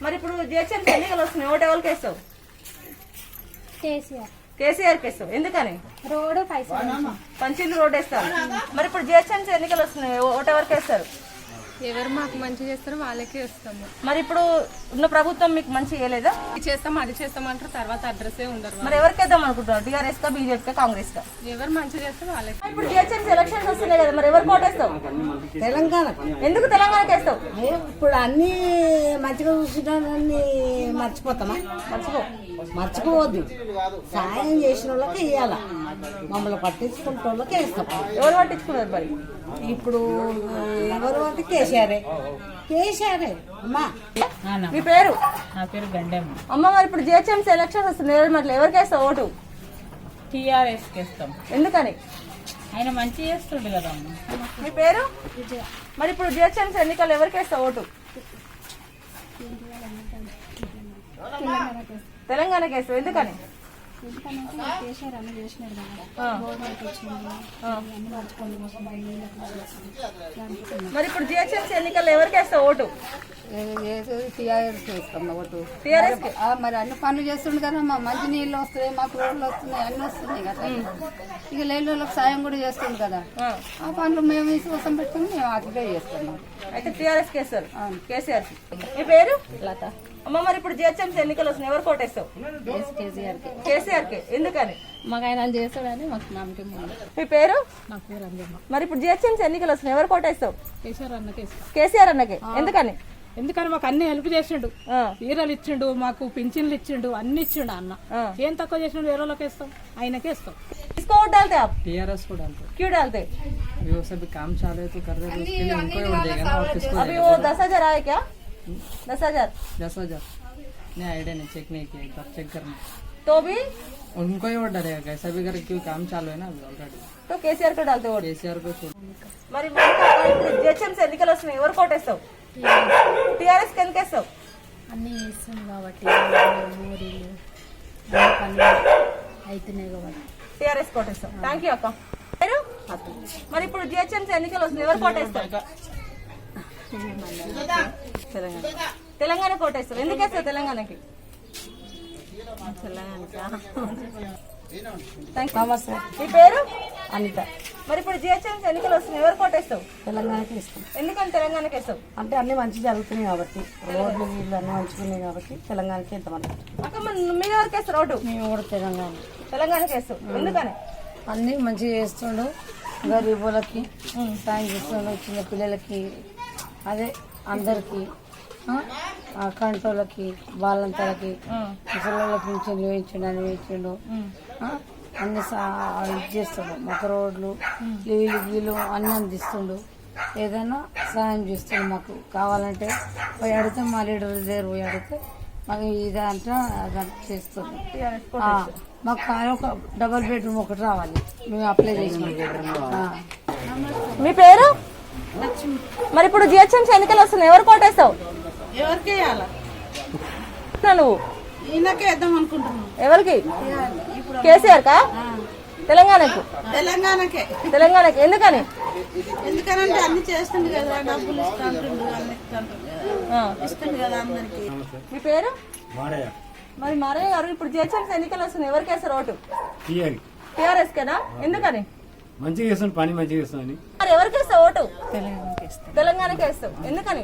మరి ఇప్పుడు జిహెచ్ఎంసీ ఎన్నికలు వస్తున్నాయి, ఓటు ఎవరికి వేస్తావు? కేసీఆర్ కి వేస్తావు. ఎందుకని? రోడ్ పంచిల్లు రోడ్ వేస్తారు. మరి ఇప్పుడు జిహెచ్ఎంసీ ఎన్నికలు వస్తున్నాయి, ఓటు ఎవరికి వేస్తారు? ఎవరు మాకు మంచి చేస్తారో వాళ్ళకే వస్తాము. మరి ఇప్పుడు ఉన్న ప్రభుత్వం మీకు మంచి చేయలేదా? ఇది చేస్తాం అది చేస్తాం అంటారు, తర్వాత అడ్రస్సే ఉండరు. మరి ఎవరికి వేద్దాం అనుకుంటున్నారు? టీఆర్ఎస్ కా, బీజేపీ కా, కాంగ్రెస్ కా? ఎవరు మంచి చేస్తే వాళ్ళకి. ఇప్పుడు జిహెచ్ఎంసీ ఎలక్షన్స్ వస్తున్నాయి కదా, మరి ఎవరికి ఓటేస్తావు? తెలంగాణ. ఎందుకు తెలంగాణకి వేస్తావు? ఇప్పుడు అన్ని మంచిగా చూసినాన్ని మర్చిపోతామా? మర్చిపోవద్దు. సాయం చేసిన వాళ్ళకి ఇవ్వాల, మమ్మల్ని పట్టించుకుంటే వాళ్ళకే ఇస్తాం. ఎవరు పట్టించుకున్నారు మరి? ఇప్పుడు ఎవరు అంటే కేసీఆరే అమ్మా. మీ పేరు? నా పేరు గండమ్మ. అమ్మ, మరి ఇప్పుడు జిహెచ్ఎంసీ ఎలక్షన్స్ వస్తున్నాయి, మరి ఎవరికి వేస్తావు ఓటు? టీఆర్ఎస్కి ఇస్తాం. ఎందుకని? ఆయన మంచి చేస్తుండే కదా అమ్మ. మీ పేరు? మరి ఇప్పుడు జిహెచ్ఎంసీ ఎన్నికలు ఎవరికి వేస్తావు ఓటు? తెలంగాణకి వేస్తావు. ఎందుకని? మరి ఇప్పుడు జిహెచ్ఎంసీ ఎన్నికల్లో ఎవరికి వేస్తావు ఓటు? టీఆర్ఎస్ వేస్తాం ఓటు. టీఆర్ఎస్ కి. మరి అన్ని పనులు చేస్తుండే కదా, మా మంచి నీళ్ళు వస్తున్నాయి, మాకు రోడ్లు వస్తున్నాయి, అన్ని వస్తున్నాయి కదా. ఇక లేని వాళ్ళకి సాయం కూడా చేస్తుంది కదా. ఆ పనులు మేము విశ్వాసం పెట్టుకుని మేము అటుగా చేస్తున్నాం. అయితే టీఆర్ఎస్ కి వేస్తారు, కేసీఆర్ కి. మీ పేరు? లత. అమ్మ, మరి ఇప్పుడు జిహెచ్ఎంసీ ఎన్నికలు వస్తున్నాయి, ఎవరు కోటేస్తావు? కేసీఆర్ కి. ఎందుకని? మాకు ఆయన చేస్తాడని మాకు నమ్మకం. మీ పేరు? నా పేరు అంజమ్మ. మరి ఇప్పుడు జిహెచ్ఎంసీ ఎన్నికలు వస్తున్నాయి, ఎవరు కోటేస్తావు? కేసీఆర్ అన్నకి. ఎందుకని? ఎందుకని మాకు అన్ని హెల్ప్ చేసిండు, చీరలు ఇచ్చిండు, మాకు పింఛన్లు ఇచ్చిండు, అన్ని ఇచ్చిండు అన్న. ఏం తక్కువ చేసిండు? వేరే వాళ్ళకి వేస్తాం, ఆయనకే ఇస్తాం. इसको वोट डालते आप? टीआरएस को डालते। क्यों डालते? वो सब काम चालू है तो कर रहे, उसके लिए उनको ही वोट देगा ना। और किसको? अभी वो 10,000 आए क्या? 10,000 नहीं, आइडिया नहीं, चेक नहीं किया, एक बार चेक करना। तो भी उनको ही वोट डालेगा, कैसा भी कर, क्यों काम चालू है ना ऑलरेडी। तो केसीआर को डालते वोट? केसीआर को छोड़। మరి ఇప్పుడు జిహెచ్ఎంసీ ఎన్నికలు వస్తున్నాయి, ఎవరు కోటేస్తావు? టీఆర్ఎస్ కి ఎందుకు వేస్తావు? అన్ని చేస్తుంది కాబట్టి, మోరీలు పనులు అవుతున్నాయి కాబట్టి టీఆర్ఎస్ కోటేస్తావు. థ్యాంక్ యూ అక్క. పేరు? మరి ఇప్పుడు జిహెచ్ఎంసీ ఎన్నికలు వస్తున్నాయి, ఎవరు కోటేస్తావు? తెలంగాణ కోటేస్తావు. ఎందుకు వేస్తావు తెలంగాణకి? నమస్తే. మీ పేరు? అనిత. మరి ఇప్పుడు జిహెచ్ఎంసీ ఎన్నికలు వస్తున్నాయి, ఎవరు కోటేస్తావు? తెలంగాణకి ఇస్తాం. ఎందుకని తెలంగాణకి వేస్తావు? అంటే అన్ని మంచి జరుగుతున్నాయి కాబట్టి, రోడ్లు వీళ్ళు అన్ని మంచిగున్నాయి కాబట్టి తెలంగాణకి ఎంతమంది. అక్క, మీరు ఎవరికి వేస్తారు ఓటు? మేము కూడా తెలంగాణకి వేస్తావు. ఎందుకని? అన్ని మంచిగా చేస్తుండు, గరీబులకి సాయం చేస్తుండు, చిన్న పిల్లలకి, అదే అందరికి, కంటోళ్ళకి, బాలంతలకి, ముసలిళ్ళకి పింఛన్లు వేయించండు, అని వేయించండు, అన్ని ఇది చేస్తుండు. మాకు రోడ్లు వీళ్ళు అన్ని అందిస్తుండు, ఏదైనా సాయం చేస్తుండు. మాకు కావాలంటే పోయి అడిగితే మా లీడర్ దగ్గర పోయి అడిగితే మాకు ఇదంతా అదంతా చేస్తుంది. మాకు కానీ ఒక డబుల్ బెడ్రూమ్ ఒకటి రావాలి, మేము అప్లై చేసినాం. మీ పేరు? మరి ఇప్పుడు జిహెచ్ఎంసీ ఎన్నికలు వస్తున్నాయి, ఎవరు కోటేస్తావు? ఎవరికి వేయాలి? నువ్వు ఈయనకే వేద్దాం అనుకుంటున్నాం. ఎవరికి? కేసీఆర్ కా, తెలంగాణకు? తెలంగాణకి. ఎందుకని? ఎందుకనంటే అన్ని చేస్తుంది కదా, డబ్బులు ఇస్తుంటుండు, అన్ని ఇస్తుంది కదా అందరికి. మీ పేరు? మరి మారయ్య గారు, ఇప్పుడు జిహెచ్ఎంసీ ఎన్నికలు వస్తున్నాయి, ఎవరికి వేస్తారు ఓటు? టీఆర్ఎస్ కేనా? ఎందుకని? మంచిగా చేస్తాను, పని మంచిగా చేస్తాను. మరి ఎవరికి వేస్తావు ఓటు? తెలంగాణకి వేస్తావు. ఎందుకని?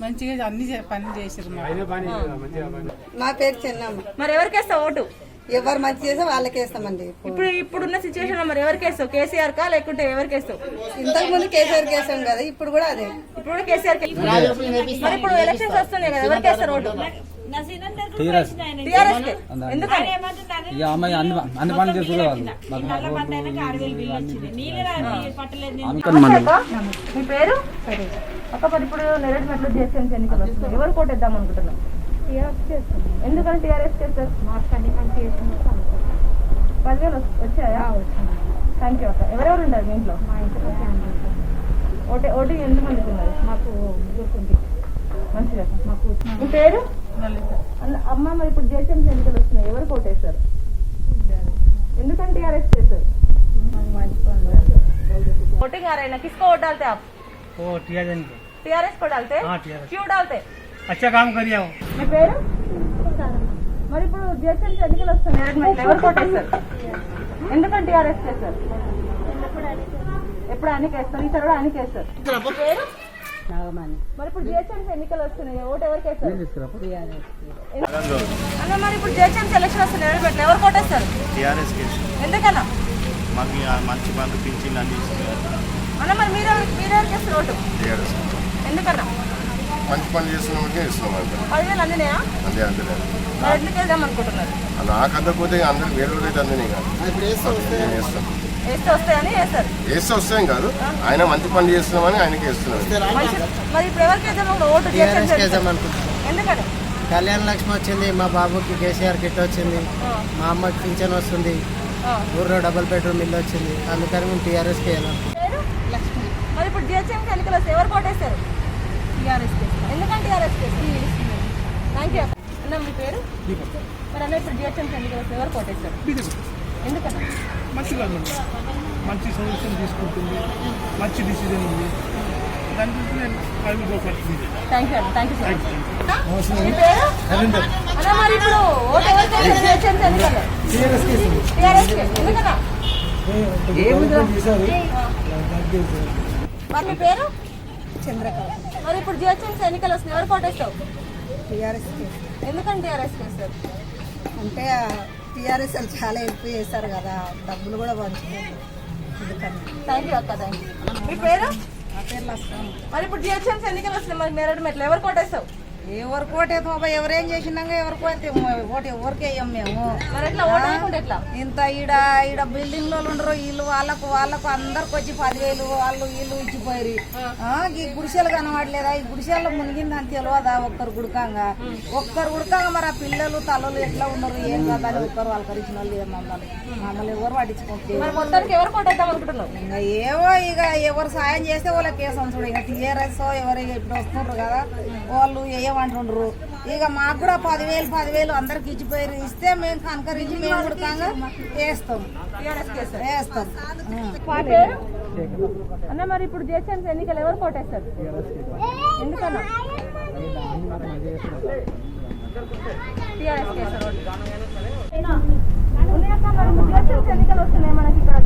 మంచిగా అన్ని పనులు చేసారు. మా పేరు చెన్నమ్మ. మరి ఎవరికి వేస్తావు ఓటు? ఎవరు మంచి చేస్తే వాళ్ళకి వేస్తామండి. ఇప్పుడున్న సిచ్యువేషన్ లో మరి ఎవరికి వేస్తావు? కేసీఆర్ కా, లేకుంటే ఎవరికి వేస్తావు? ఇంతకు ముందు కేసీఆర్ వేసాం కదా, ఇప్పుడు కూడా అదే. ఇప్పుడు కూడా కేసీఆర్. మరి ఇప్పుడు ఎలక్షన్స్ వస్తున్నాయి కదా, ఎవరికి వేస్తారు ఓటు? టీఆర్ఎస్ కి. ఎందుకని? అన్ని పనులు చేసుకోవాలి. మీ పేరు? అక్క, మరి ఇప్పుడు నెరటి మెట్లు జిహెచ్ఎంసీ ఎన్నికలు వస్తున్నాయి, ఎవరు కోటేద్దాం అనుకుంటున్నాం? ఎందుకని టీఆర్ఎస్ చేస్తారు? 10,000 వచ్చాయా? థ్యాంక్ యూ అక్క. ఎవరెవరు ఉంటారు మీ ఇంట్లో? మా ఇంట్లో ఓటింగ్ ఎంతమందికి ఉన్నారు? మాకు ముగ్గురుకుంది. మంచిగా. మాకు. మీ పేరు? అమ్మ, మరి ఇప్పుడు జిహెచ్ఎంసీ ఎన్నికలు వస్తున్నాయి, ఎవరు కోటేస్తారు? ఎందుకని టీఆర్ఎస్ చేస్తారు? वोटिंग आ रहे हैं ना, किसको वोट डालते आप? वो टीआरएस टीआरएस को डालते? क्यों डालते? अच्छा काम करिए हो। మీ పేరు మరి ఇప్పుడు జిహెచ్ఎంసీ ఎన్నికలు వస్తున్నాయి ఎవరు కోటేస్తారు ఎందుకంటే టీఆర్ఎస్ చేస్తారు ఎప్పుడు ఆయనకి వేస్తారు ఈసారి కూడా ఆయనకి వేస్తారు పేరు మరి ఇప్పుడు జిహెచ్ఎంసీ ఎన్నికలు వస్తున్నాయి ఓటు ఎవరికి వేస్తారు అన్న మరి ఇప్పుడు జిహెచ్ఎంసీ ఎలక్షన్ వస్తున్నాయి ఎవరు కోటేస్తారు టీఆర్ఎస్ ఎందుకన్నా మాకు మంచి పనులు పింఛన్లు అన్ని ఇస్తున్నారు. అన్న మరి మీరెవరికి వేస్తారు ఓటు టీఆర్ఎస్ ఎందుకన్నా మంచి పని చేస్తున్నామంటే ఇస్తున్నాం 10,000 అందినాయా అంతే అందలేదు మరి ఎందుకు వెళ్దాం అనుకుంటున్నారు నాకు అందకపోతే అందరికి వేరే అయితే అందినాయి కాదు నేను వేస్తాం వేస్తే వస్తాయని వేస్తారు వేస్తే వస్తాం కాదు ఆయన మంచి పని చేస్తున్నామని ఆయనకి వేస్తున్నాం మరి ఇప్పుడు ఎవరికి వేద్దాం ఓటు ఎందుకని కళ్యాణ లక్ష్మి వచ్చింది, మా బాబుకి కేసీఆర్ కిట్ వచ్చింది, మా అమ్మకి పింఛన్ వస్తుంది, ఊర్లో డబుల్ బెడ్రూమ్ ఇల్లు వచ్చింది, అందుకని మేము టీఆర్ఎస్కి వెళ్ళాం. మరి ఇప్పుడు జిహెచ్ఎంసీ ఎన్నికలు వస్తే ఎవరు కోటేస్తారు టీఆర్ఎస్ ఎందుకంటే టీఆర్ఎస్ థ్యాంక్ యూ అన్న మీ పేరు మరి అన్న ఇప్పుడు జిహెచ్ఎంసీ ఎన్నికలు వస్తే ఎవరు కోటేస్తారు ఎందుకన్నా మంచిగా మంచి సొల్యూషన్ తీసుకుంటుంది, మంచి డిసిజన్ ఉంది, దాని గురించి నేను అభిప్రాయపడుతుంది. థ్యాంక్ యూ మీ పేరు అన్న మరి ఇప్పుడు ఓటు ఎవరికి జిహెచ్ఎంసీ ఎన్నికలు టీఆర్ఎస్ ఎందుకన్నా మరి మీ పేరు చంద్రకళ మరి ఇప్పుడు జిహెచ్ఎంసీ ఎన్నికలు వస్తున్నాయి ఎవరు కోటేస్తావు టీఆర్ఎస్ ఎందుకని టీఆర్ఎస్ చేస్తారు అంటే టీఆర్ఎస్ చాలా హెల్ప్ చేస్తారు కదా, డబ్బులు కూడా పంచుతారు. థ్యాంక్ యూ అక్క థ్యాంక్ యూ మీ పేరు నా పేర్లు వస్తాం. మరి ఇప్పుడు జిహెచ్ఎంసీ ఎన్నికలు వస్తున్నాయి మరి మేరడు మెట్లు ఎవరు కోటేస్తావు ఎవరు కోటేమో ఎవరేం చేసినాక ఎవరు కోతే ఓటు ఎవరికి వేయం మేము. మరి ఎట్లా ఓటు వేయకుండా ఎట్లా ఇంత ఈడ బిల్డింగ్ లో ఉండరు వీళ్ళు వాళ్ళకు అందరికి వచ్చి 10,000 వాళ్ళు వీళ్ళు ఇచ్చిపోయారు. ఈ గుడిసెలు కనబడలేదా, ఈ గుడిసెల్లో మునిగిందని తెలియదా ఒక్కరు గుడకంగా మరి ఆ పిల్లలు తలలు ఎట్లా ఉన్నారు ఏం కదా అని ఒక్కరు వాళ్ళకరిచిన వాళ్ళు మమ్మల్ని ఎవరు పట్టించుకుంటారు. మరి మొత్తానికి ఎవరు కోటేద్దాం అనుకుంటున్నావు ఇంకా ఎవరు సాయం చేస్తే వాళ్ళకి కేసం చూడు. ఇక టీఆర్ఎస్ ఎవరు ఇప్పుడు వస్తున్నారు కదా వాళ్ళు ఏమంటుండ్రు. ఇక మాకు కూడా 10,000 అందరికి ఇచ్చిపోయారు, ఇస్తే మేము కనకరించి మేము ఉడకంగా వేస్తాం. అన్న మరి ఇప్పుడు జిహెచ్ఎంసీ ఎన్నికలు ఎవరు కోటేస్తారు ఎందుకన్నా టీఆర్ఎస్ కేసారు జిహెచ్ఎంసీ ఎన్నికలు వస్తున్నాయి మనకి ఇక్కడ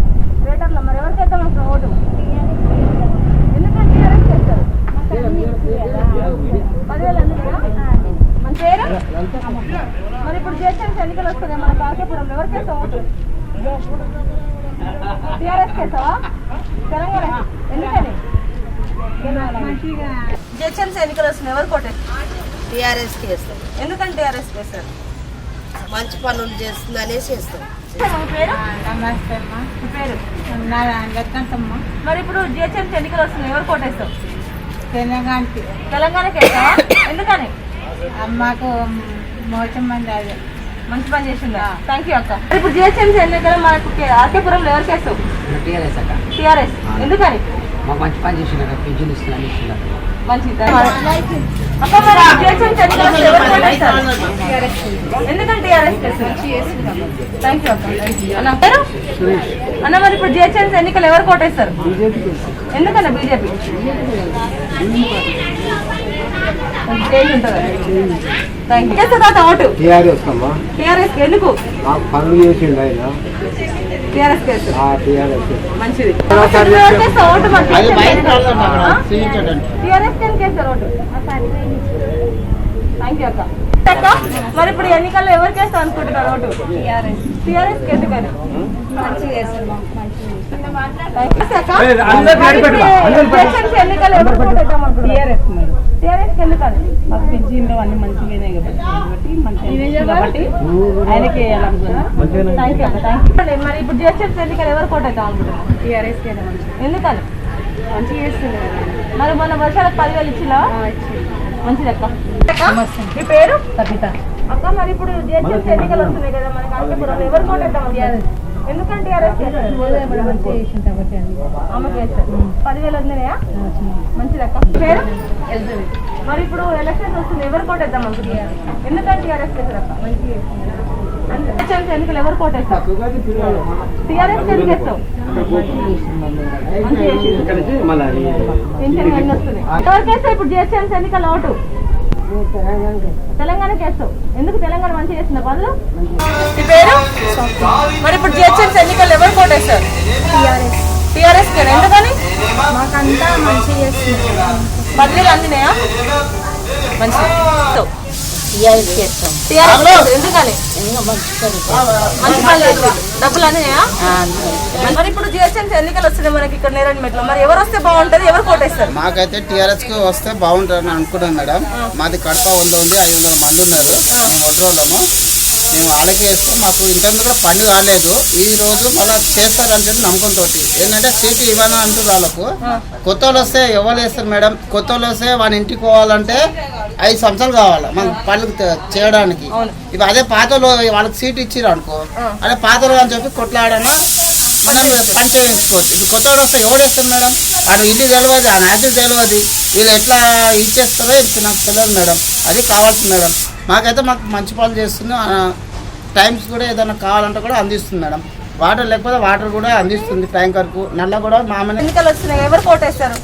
గ్రేటర్లో మరి ఎవరికి వేద్దాం అసలు ఓటు ఎందుకంటే టీఆర్ఎస్ చేస్తారు 10,000 అందుకేనా మన పేరు మరి ఇప్పుడు జిహెచ్ఎంసీ ఎన్నికలు వస్తున్నాయి మన కాకేపురంలో ఎవరికి వేస్తాం ఓటు టీఆర్ఎస్ కేసావా తెలంగాణ ఎందుకని జిహెచ్ఎంసీ ఎన్నికలు వస్తున్నాయి ఎవరు కోటేస్తారు టీఆర్ఎస్కి వేస్తాం. ఎందుకంటే టీఆర్ఎస్ చేస్తారు మంచి పనులు చేస్తుంది అనేసి వేస్తాం. పేరు మరి ఇప్పుడు జిహెచ్ఎంసీ ఎన్నికలు వస్తున్నాయి ఎవరు కోటేస్తావు తెలంగాణకి వేస్తావా ఎందుకని మాకు మోసం మంది అది మంచి పని చేసిందా థ్యాంక్ యూ అక్క ఇప్పుడు జిహెచ్ఎంసీ ఎన్నికలు మనకు ఆర్కేపురంలో ఎవరికి వేస్తావు టీఆర్ఎస్ ఎందుకని మంచి పని చేసిన పింఛన్ ఇస్తున్నారు. మంచిది అక్క మరి జిహెచ్ఎంసీ ఎన్నికలు వస్తే ఎవరు కోటేస్తారు ఎందుకంటే టీఆర్ఎస్ చేస్తారు థ్యాంక్ యూ అక్క అన్న పేరు అన్న మరి ఇప్పుడు జిహెచ్ఎంసీ ఎన్నికలు ఎవరు కోటేస్తారు ఎందుకన్నా బీజేపీ చేంజ్ ఉంటుంది థ్యాంక్ యూ ఓటు టీఆర్ఎస్ ఎందుకు టీఆర్ఎస్ మంచిది ఓటు టీఆర్ఎస్ కేస్తారు ఓటు థ్యాంక్ యూ అక్క మరి ఇప్పుడు ఎన్నికల్లో ఎవరికి వేస్తాం అనుకుంటున్నారు ఓటు టీఆర్ఎస్ ఎందుకని ఎన్నికలు ఎవరు కోటేద్దాం అనుకుంటున్నారు టీఆర్ఎస్ ఎందుకని మాకు పింఛన్లు అన్ని మంచిగానే కాబట్టి ఆయనకి థ్యాంక్ యూ మరి ఇప్పుడు జిహెచ్ఎంసీ ఎన్నికలు ఎవరు కోటేద్దాం అనుకుంటున్నారు టీఆర్ఎస్ ఎందుకని మంచిగా చేస్తున్నారు. మరి మొన్న వర్షాలకు 10,000 ఇచ్చినా మంచిది అక్క మీ పేరు సబిత అక్క మరి ఇప్పుడు జిహెచ్ఎంసీ ఎన్నికలు వస్తున్నాయి కదా మనకి ఆర్కేపురంలో ఎవరు కోటేద్దాం ఎందుకంటే టీఆర్ఎస్ మంచిగా చేసిన కాబట్టి అమ్మకి వేస్తారు 10,000 వస్తున్నాయా మంచిది అక్క పేరు మరి ఇప్పుడు ఎలక్షన్స్ వస్తుంది ఎవరు కోటేద్దాం అనుకుంటున్నారు ఎందుకంటే టీఆర్ఎస్ చేస్తారు అక్క జిహెచ్ఎంసీ ఎన్నికలు ఎవరు కోటేస్తారు టీఆర్ఎస్ ఎందుకు వేస్తావు మంచిగా పెన్షన్ అన్నీ వస్తున్నాయి ఎవరికి వేస్తావు ఇప్పుడు జిహెచ్ఎంసీ ఎన్నికల ఓటు తెలంగాణకి వేస్తావు. ఎందుకు తెలంగాణ మంచిగా చేస్తుందా పనులు? ఈ పేరు మరి ఇప్పుడు జిహెచ్ఎంసీ ఎన్నికలు ఎవరు కోటేస్తారు? టీఆర్ఎస్ కి. ఎందుకని? మాకంతా మంచి చేస్తుంది. బదిలీలు అందినాయా? మంచిగా చేస్తాం. ఎందుకని? మంచి పనులు చేస్తారు. డబ్బులు అందినాయా? మరి ఇప్పుడు జిహెచ్ఎంసీ ఎన్నికలు వస్తున్నాయి మనకి ఇక్కడ నేరడిమెట్లో. మరి ఎవరు వస్తే బాగుంటది, ఎవరు కోటేస్తారు? మాకైతే టీఆర్ఎస్ కి వస్తే బాగుంటుందని అనుకున్నాం మేడం. మాది కడప ఉంది 500 మంది ఉన్నారు. మేము ఒడ్రోళ్ళము. మేము వాళ్ళకి వేస్తే మాకు ఇంతకుముందు కూడా పని కాలేదు. ఈ రోజు మళ్ళీ చేస్తారని చెప్పి నమ్మకంతో ఏంటంటే సీటు ఇవ్వని అంటారు వాళ్ళకు. కొత్త వాళ్ళు వస్తే ఎవరు వేస్తారు మేడం? కొత్త వాళ్ళు వస్తే వాళ్ళ ఇంటికి పోవాలంటే 5 సంవత్సరాలు కావాలి మన పనులు చేయడానికి. ఇప్పుడు అదే పాత వాళ్ళకి సీట్ ఇచ్చిర్రు అనుకో, అదే పాతలు అని చెప్పి కొట్లాడనా మనం పని చేయించుకోవచ్చు. ఇప్పుడు కొత్త వాళ్ళు వస్తే ఎవరు వేస్తారు మేడం? వాడు ఇల్లు తెలియదు, ఆ నాయకులు తెలియదు. వీళ్ళు ఎట్లా ఇచ్చేస్తారో ఇప్పుడు నాకు తెలియదు మేడం. అది కావాల్సింది మేడం. మాకైతే మాకు మంచి పనులు చేస్తుంది. టైమ్స్ కూడా ఏదైనా కావాలంటే కూడా అందిస్తుంది మేడం. వాటర్ లేకపోతే వాటర్ కూడా అందిస్తుంది ట్యాంకర్కు. నల్ల కూడా మామూలు. ఎన్నికలు వస్తున్నాయి, ఎవరు కోటేస్తారు?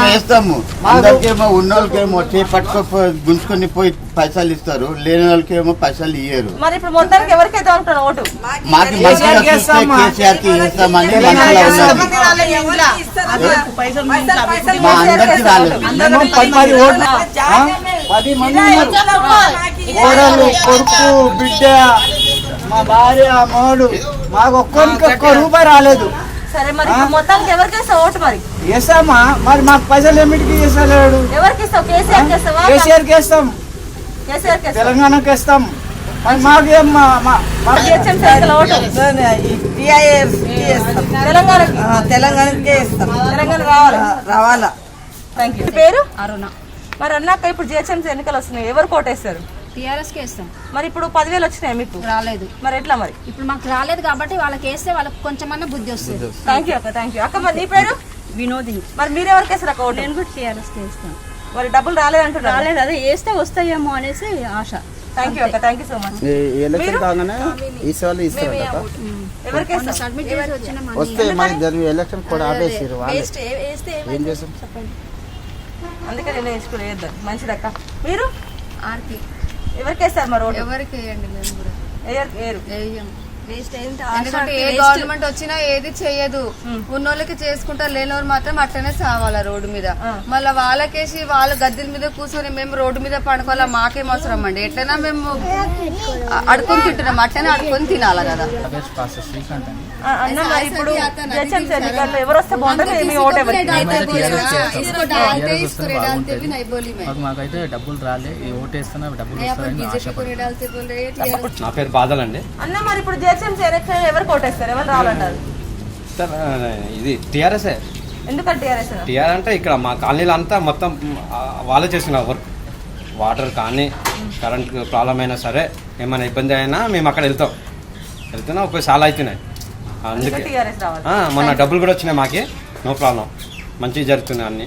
వేస్తాము. అందరికేమో ఉన్న వాళ్ళకేమో పట్టుకొని గుంజుకొని పోయి పైసలు ఇస్తారు, లేని వాళ్ళకేమో పైసలు ఇయ్యరు. మరి ఇప్పుడు మొత్తానికి ఎవరికైతే అనుకున్నాను ఓటు? మాకు కేసీఆర్ కి వేస్తామని మనసులో ఉన్నది. మా అందరికి రాలేదు. 10 మంది కోడలు, కొడుకు, బిడ్డ, మా భార్య, మోడు, మాకు ఒక్క రూపాయి రాలేదు. సరే మరి ఇప్పుడు మొత్తానికి ఎవరికి ఇస్తావు ఓటు? మరి వేస్తామా? మరి మాకు పైసలు ఏమిటికి వేస్తలేడు. ఎవరికి ఇస్తావు? కేసీఆర్ చేస్తావా? కేసీఆర్కి వేస్తాం, కేసీఆర్ చేస్తావు. తెలంగాణకి వేస్తాం. మరి మాకేం జిహెచ్ఎంసీ ఎన్నికల ఓటు తెలంగాణకి. తెలంగాణకే ఇస్తాం. తెలంగాణ రావాలి. రావాలా? Thank you. పేరు అరుణ. మరి అన్నాక ఇప్పుడు జిహెచ్ఎంసీ ఎన్నికలు వస్తున్నాయి, ఎవరు కోటేస్తారు? టీఆర్ఎస్కి వేస్తాం. మరి ఇప్పుడు 10,000 వచ్చినాయి మీకు? రాలేదు. మరి ఎట్లా? మరి ఇప్పుడు మాకు రాలేదు కాబట్టి వాళ్ళకి వేస్తే వాళ్ళకి కొంచెమన్నా బుద్ధి వస్తుంది. థ్యాంక్ యూ అక్క. థ్యాంక్ యూ అక్క. మరి నీ పేరు? వినోదిని. మరి మీరు ఎవరికి వేస్తారు అక్క ఓటు? నేను కూడా టీఆర్ఎస్కి వేస్తాను. మరి డబ్బులు రాలేదంటున్నారు. రాలేదు, అదే వేస్తే వస్తాయేమో అనేసి ఆశ. థ్యాంక్ యూ అక్క. Thank you so much. Election కాగానే ఈసారి ఇస్తారు కదా. ఎవరికి వేస్తారు? సబ్మిట్ చేసి వచ్చిన వస్తే మరి ఎలక్షన్ కూడా ఆపేసారు. ఏం చేస్తాం? అందుకే నేను వేసుకోలేదు. మంచిదక్క. మీరు ఆర్పి ఎవరికి వేస్తారు మరి ఓటు? ఎవరికి వేయండి, మేము కూడా ఏరు. ఎందుకంటే ఏ గవర్నమెంట్ వచ్చినా ఏది చెయ్యదు. ఉన్నోళ్ళకి చేసుకుంటా, లేనివారు మాత్రం అట్లనే సావాలా రోడ్డు మీద. మళ్ళీ వాళ్ళకేసి వాళ్ళ గద్దెల మీద కూర్చొని మేము రోడ్డు మీద పడుకోవాలా, మాకేం అవసరం అండి? ఎట్లైనా మేము అడుకొని తింటున్నాం, అట్లనే అడుకొని తినాలా కదా. అన్న మరి ఇప్పుడు జిహెచ్ఎంసీ ఎన్నికల్లో ఎవరు వస్తే బాగుంటుంది? మీ ఓటు ఎవరికి? మాకైతే డబ్బులు రాలే, ఈ ఓటు వేస్తున్నా డబ్బులు వస్తాయని ఆశపడుతున్నాను. నా పేరు బాదల్ అండి. అన్న మరి ఇప్పుడు జిహెచ్ఎంసీ ఎలక్షన్ ఎవరు కోటేస్తారు, ఎవరు రావాలంటారు? సార్ ఇది టీఆర్ఎస్ఏ. ఎందుకంటే టీఆర్ఎస్ టీఆర్ అంటే ఇక్కడ మా కాలనీలో అంతా మొత్తం వాళ్ళే చేస్తున్నారు వర్క్. వాటర్ కానీ కరెంట్ ప్రాబ్లం అయినా సరే, ఏమైనా ఇబ్బంది అయినా మేము అక్కడ వెళ్తున్నా ఒక చాలా అవుతున్నాయి. అందుకే టీఆర్ఎస్ రావాలి. మొన్న డబ్బులు కూడా వచ్చినాయి మాకి. నో ప్రాబ్లం, మంచిగా జరుగుతున్నాయి అన్నీ.